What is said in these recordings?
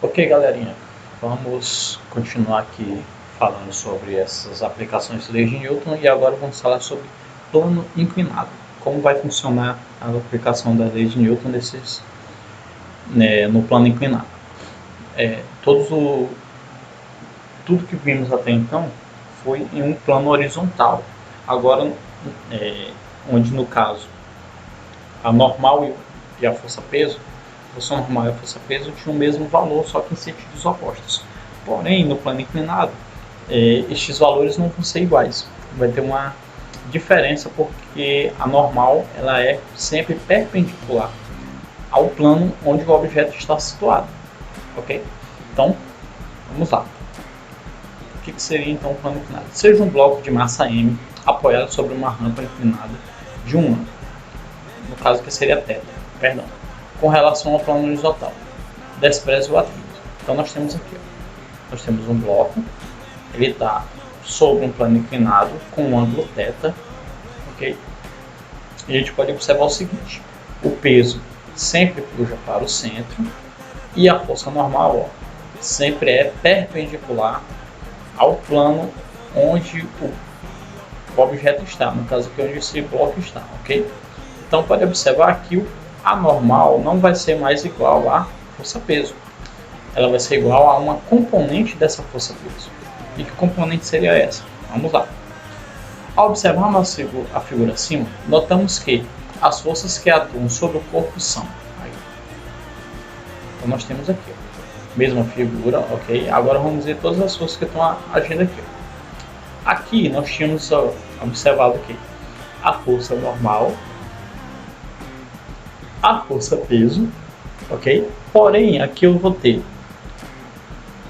Ok, galerinha, vamos continuar aqui falando sobre essas aplicações de leis de Newton e agora vamos falar sobre plano inclinado. Como vai funcionar a aplicação da lei de Newton no plano inclinado. Tudo que vimos até então foi em um plano horizontal. Agora, onde no caso a normal e a força-peso, a força normal e a força-peso tinham o mesmo valor, só que em sentidos opostos. Porém, no plano inclinado, estes valores não vão ser iguais. Vai ter uma diferença porque a normal ela é sempre perpendicular ao plano onde o objeto está situado. Ok? Então, vamos lá. O que seria então o plano inclinado? Seja um bloco de massa m apoiado sobre uma rampa inclinada de um ângulo, no caso que seria θ, perdão, com relação ao plano horizontal. Despreze o atrito. Então nós temos aqui, nós temos um bloco, ele está sobre um plano inclinado com um ângulo θ, ok? E a gente pode observar o seguinte: o peso sempre puxa para o centro e a força normal, sempre é perpendicular ao plano onde o objeto está, no caso aqui onde esse bloco está, ok? Então pode observar que a normal não vai ser mais igual à força-peso, ela vai ser igual a uma componente dessa força-peso. E que componente seria essa? Vamos lá. Ao observarmos a figura acima, notamos que as forças que atuam sobre o corpo são. Então nós temos aqui, mesma figura, ok? Agora vamos ver todas as forças que estão agindo aqui. Aqui nós tínhamos observado que a força normal, a força-peso, ok? Porém, aqui eu vou ter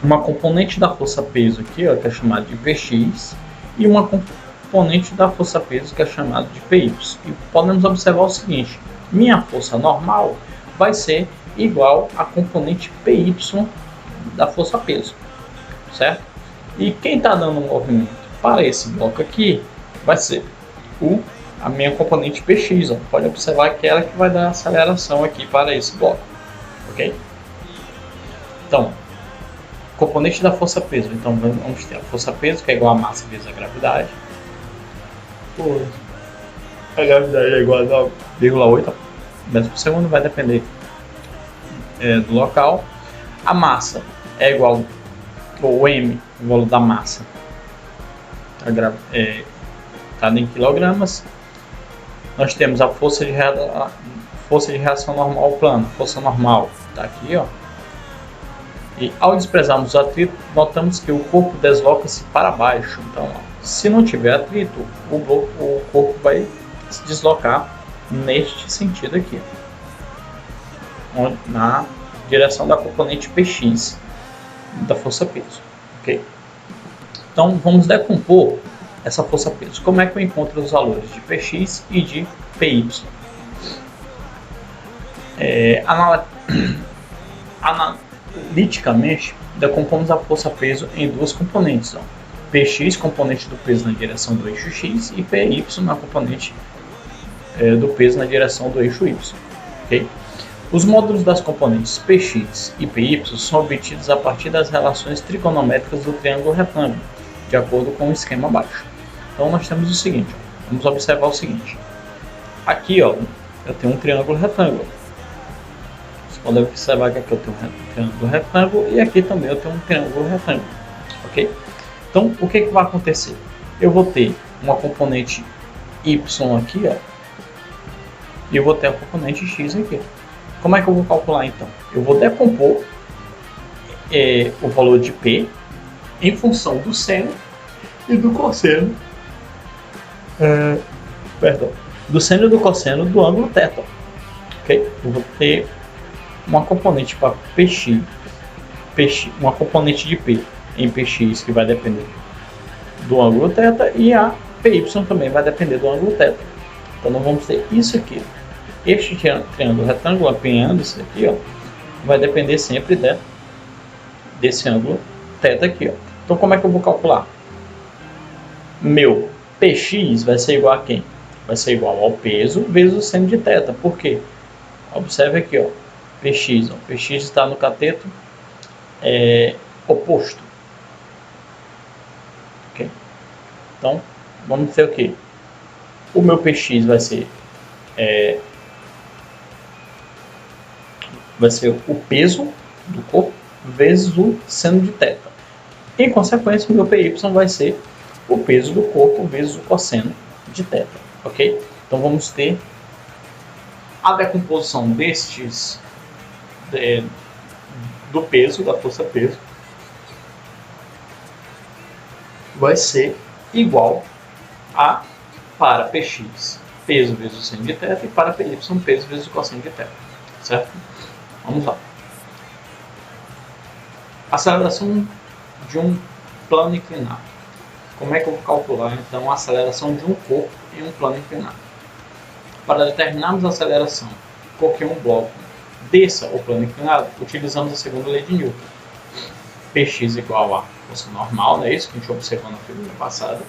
uma componente da força-peso aqui, ó, que é chamada de Px, e uma componente da força-peso que é chamada de Py. E podemos observar o seguinte: minha força normal vai ser igual à componente Py da força-peso, certo? E quem está dando um movimento para esse bloco aqui vai ser a minha componente Px. Ó. Pode observar que é ela que vai dar aceleração aqui para esse bloco, ok? Então, componente da força-peso. Então, vamos ter a força-peso, que é igual a massa vezes a gravidade. A gravidade é igual a 9,8 metros por segundo, vai depender do local. A massa é igual ao m, o valor da massa, está em quilogramas. Nós temos a força de reação normal ao plano. Força normal está aqui, ó. E ao desprezarmos o atrito, notamos que o corpo desloca-se para baixo. Então, ó, se não tiver atrito, o corpo vai se deslocar neste sentido aqui, na direção da componente Px da força-peso, ok? Então, vamos decompor essa força-peso. Como é que eu encontro os valores de Px e de Py? Analiticamente, decompomos a força-peso em duas componentes. Ó. Px, componente do peso na direção do eixo x, e Py, na componente do peso na direção do eixo y. Okay? Os módulos das componentes Px e Py são obtidos a partir das relações trigonométricas do triângulo retângulo, de acordo com o esquema abaixo. Então nós temos o seguinte, ó. Vamos observar o seguinte. Aqui, ó, eu tenho um triângulo retângulo. Você pode observar que aqui eu tenho um triângulo retângulo e aqui também eu tenho um triângulo retângulo, ok? Então, o que vai acontecer? Eu vou ter uma componente y aqui, ó, e eu vou ter a componente x aqui. Como é que eu vou calcular então? Eu vou decompor o valor de P em função do seno e do cosseno, do seno e do cosseno do ângulo θ, ok? Eu vou ter uma componente para Px, uma componente de P em Px que vai depender do ângulo θ e a Py também vai depender do ângulo θ. Então nós vamos ter isso aqui. Este triângulo retângulo, apanhando isso aqui, ó, vai depender sempre desse ângulo θ aqui. Ó. Então como é que eu vou calcular? Meu Px vai ser igual a quem? Vai ser igual ao peso vezes o seno de θ. Por quê? Observe aqui, ó, Px está no cateto oposto. Okay? Então, vamos ter o quê? O meu px vai ser o peso do corpo vezes o seno de θ. Em consequência, o meu py vai ser o peso do corpo vezes o cosseno de θ. Ok? Então vamos ter a decomposição destes do peso, da força peso, vai ser igual a, para px, peso vezes o seno de θ, e para py, peso vezes o cosseno de θ. Certo? Vamos lá. Aceleração de um plano inclinado. Como é que eu vou calcular, então, a aceleração de um corpo em um plano inclinado? Para determinarmos a aceleração porque um bloco desça o plano inclinado, utilizamos a segunda lei de Newton. Px igual a força normal, não é isso que a gente observou na figura passada.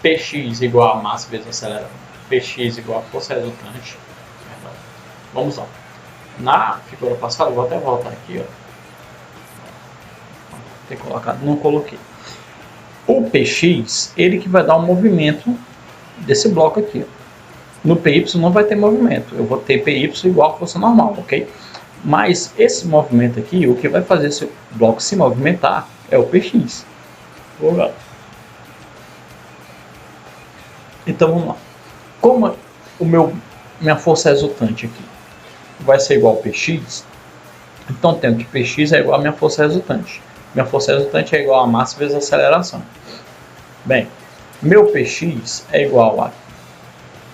Px igual a massa vezes a aceleração. Px igual a força resultante. Vamos lá. Na figura passada, vou até voltar aqui, ó. Tem colocado, não coloquei. O Px, ele que vai dar o movimento desse bloco aqui, ó. No Py não vai ter movimento, eu vou ter Py igual a força normal, ok? Mas esse movimento aqui, o que vai fazer esse bloco se movimentar é o Px. Então vamos lá. Como minha força resultante aqui vai ser igual ao Px, então tenho que Px é igual a minha força resultante. Minha força resultante é igual a massa vezes a aceleração. Bem, meu Px é igual a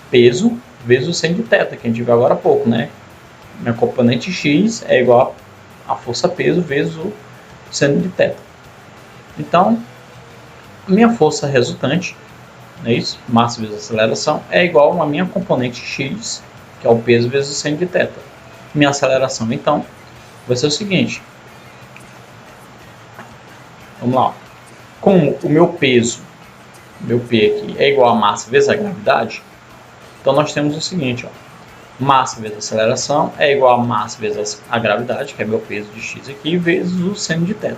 peso vezes o seno de θ, que a gente viu agora há pouco, né? Minha componente x é igual a força peso vezes o seno de θ. Então, a minha força resultante, não é isso? Massa vezes aceleração, é igual a minha componente x, que é o peso vezes o seno de θ. Minha aceleração, então, vai ser o seguinte. Vamos lá. Como o meu peso, meu P aqui, é igual a massa vezes a gravidade, então nós temos o seguinte, ó. Massa vezes a aceleração é igual a massa vezes a gravidade, que é meu peso de x aqui, vezes o seno de θ.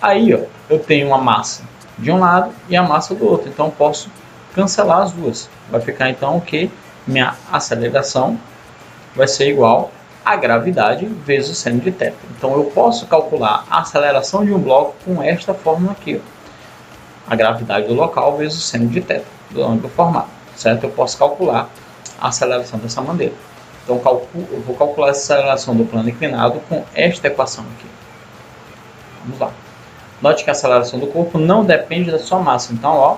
Aí, ó, eu tenho uma massa de um lado e a massa do outro, então eu posso cancelar as duas. Vai ficar então que minha aceleração vai ser igual a gravidade vezes o seno de θ. Então eu posso calcular a aceleração de um bloco com esta fórmula aqui, ó. A gravidade do local vezes o seno de θ, do ângulo formado, certo? Eu posso calcular a aceleração dessa maneira. Então eu vou calcular a aceleração do plano inclinado com esta equação aqui. Vamos lá. Note que a aceleração do corpo não depende da sua massa. Então, ó,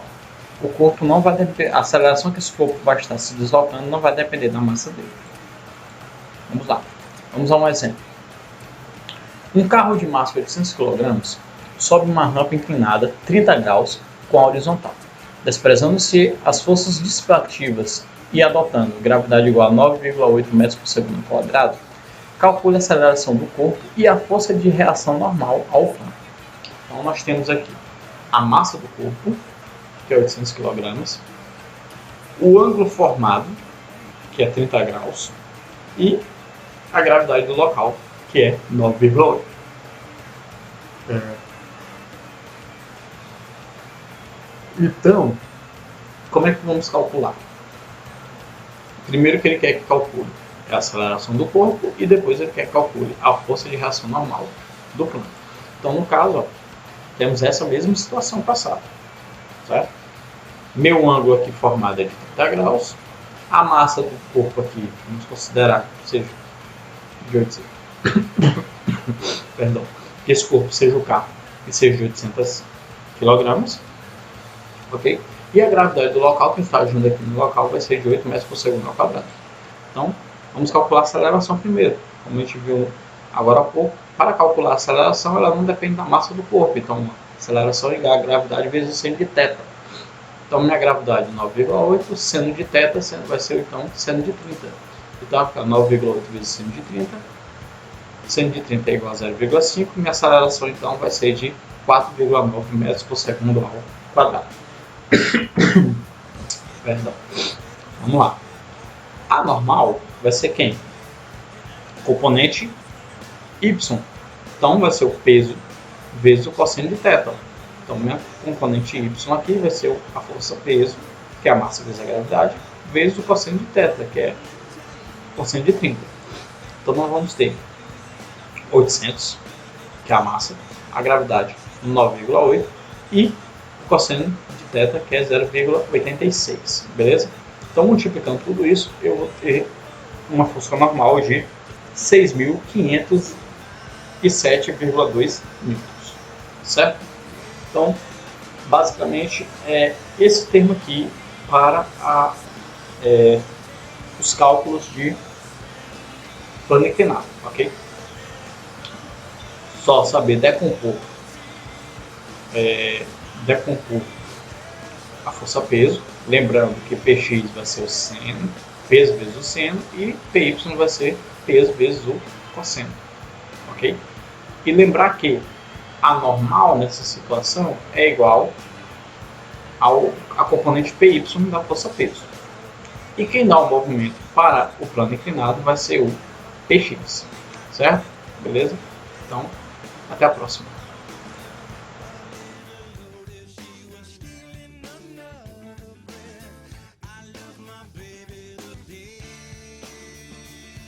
o corpo não vai depender, a aceleração que esse corpo vai estar se deslocando não vai depender da massa dele. Vamos lá. Vamos a um exemplo. Um carro de massa de 800 kg sobe uma rampa inclinada 30 graus com a horizontal. Desprezando-se as forças dissipativas e adotando gravidade igual a 9,8 metros por segundo quadrado, calcule a aceleração do corpo e a força de reação normal ao plano. Então nós temos aqui a massa do corpo, que é 800 kg, o ângulo formado, que é 30 graus, e a gravidade do local, que é 9,8. Então, como é que vamos calcular? Primeiro que ele quer que calcule a aceleração do corpo e depois ele quer que calcule a força de reação normal do plano. Então, no caso, ó, temos essa mesma situação passada, certo? Meu ângulo aqui formado é de 30 graus, a massa do corpo aqui, vamos considerar que seja de 800, perdão, que esse corpo seja o carro e seja de 800 kg, ok? E a gravidade do local, que está agindo aqui no local, vai ser de 8 metros por segundo ao quadrado. Então, vamos calcular a aceleração primeiro. Como a gente viu agora há pouco, para calcular a aceleração, ela não depende da massa do corpo. Então, a aceleração é igual a gravidade vezes o seno de θ. Então, minha gravidade 9,8, seno de θ vai ser, então, seno de 30. Então, vai ficar 9,8 vezes seno de 30. Seno de 30 é igual a 0,5. Minha aceleração, então, vai ser de 4,9 metros por segundo ao quadrado. Perdão. Vamos lá. A normal vai ser quem? O componente y Então vai ser o peso vezes o cosseno de θ. Então minha componente y aqui vai ser a força peso, que é a massa vezes a gravidade, vezes o cosseno de θ, que é o cosseno de 30. Então nós vamos ter 800, que é a massa, a gravidade 9,8 e o cosseno de θ, que é 0,86, beleza? Então multiplicando tudo isso, eu vou ter uma força normal de 6.507,2 newtons, certo? Então, basicamente, é esse termo aqui para os cálculos de plano inclinado, ok? Só saber decompor a força-peso, lembrando que Px vai ser o seno, peso vezes o seno, e Py vai ser peso vezes o cosseno, ok? E lembrar que a normal nessa situação é igual a componente Py da força-peso. E quem dá o movimento para o plano inclinado vai ser o Px, certo? Beleza? Então, até a próxima.